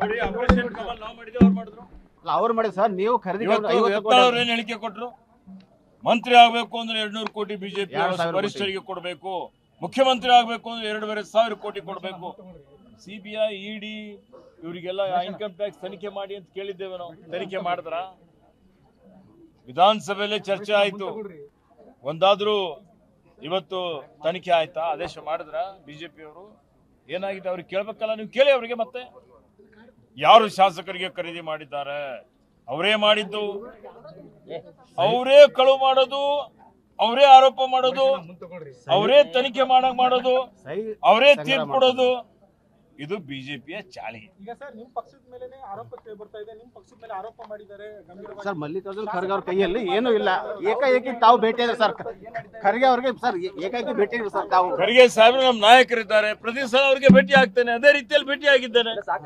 Operation Kamal ನಾವು ಮಾಡಿದ್ವಿ, ಅವ್ರು ಮಾಡಿದ್ರು. ಅವ್ರು ಮಾಡಿ ಸರ್, ನೀವು ಖರೀದಿ ಏನ್ ಹೇಳಿಕೆ ಕೊಟ್ರು? ಮಂತ್ರಿ ಆಗ್ಬೇಕು ಅಂದ್ರೆ 200 ಕೋಟಿ ಬಿಜೆಪಿ ವರಿಷ್ಠರಿಗೆ ಕೊಡಬೇಕು, ಮುಖ್ಯಮಂತ್ರಿ ಆಗ್ಬೇಕು ಅಂದ್ರೆ 2,500 ಕೋಟಿ ಕೊಡಬೇಕು. ಸಿಬಿಐ, ಇಡಿ ಇವರಿಗೆಲ್ಲ ಇನ್ಕಮ್ ಟ್ಯಾಕ್ಸ್ ತನಿಖೆ ಮಾಡಿ ಅಂತ ಕೇಳಿದ್ದೇವೆ ನಾವು. ತನಿಖೆ ಮಾಡಿದ್ರ? ವಿಧಾನಸಭೆಯಲ್ಲೇ ಚರ್ಚೆ ಆಯ್ತು, ಒಂದಾದ್ರೂ ಇವತ್ತು ತನಿಖೆ ಆಯ್ತಾ? ಆದೇಶ ಮಾಡಿದ್ರ ಬಿಜೆಪಿ ಅವರು? ಏನಾಗಿದೆ ಅವ್ರಿಗೆ ಕೇಳ್ಬೇಕಲ್ಲ, ನೀವು ಕೇಳಿ ಅವರಿಗೆ. ಮತ್ತೆ ಯಾರು ಶಾಸಕರಿಗೆ ಖರೀದಿ ಮಾಡಿದ್ದಾರೆ? ಅವರೇ ಮಾಡಿದ್ದು, ಅವರೇ ಕಳುವು ಮಾಡೋದು, ಅವರೇ ಆರೋಪ ಮಾಡೋದು, ಅವರೇ ತನಿಖೆ ಮಾಡೋದು, ಅವರೇ ತೀರ್ಪು ಕೊಡೋದು. ಇದು ಬಿಜೆಪಿಯ ಚಾಳಿ. ಈಗ ಸರ್ ನಿಮ್ಮ ಪಕ್ಷದ ಮೇಲೆ ಆರೋಪ ಕೇಳಿ ಬರ್ತಾ ಇದೆ, ನಿಮ್ಮ ಪಕ್ಷದ ಮೇಲೆ ಆರೋಪ ಮಾಡಿದ್ದಾರೆ ಸರ್. ಮಲ್ಲಿಕಾರ್ಜುನ್ ಖರ್ಗೆ ಅವ್ರ ಕೈಯಲ್ಲಿ ಏನೂ ಇಲ್ಲ, ಏಕಾಏಕಿ ತಾವು ಭೇಟಿಯಾದ್ರೆ ಸರ್ ಖರ್ಗೆ ಅವ್ರಿಗೆ ಸರ್, ಏಕಾಏಕಿ ಭೇಟಿ ಸರ್ ತಾವು. ಖರ್ಗೆ ಸಾಹೇಬ್ರು ನಮ್ಮ ನಾಯಕರಿದ್ದಾರೆ, ಪ್ರತಿ ಸಲ ಅವ್ರಿಗೆ ಭೇಟಿ ಆಗ್ತೇನೆ, ಅದೇ ರೀತಿಯಲ್ಲಿ ಭೇಟಿ ಆಗಿದ್ದೇನೆ.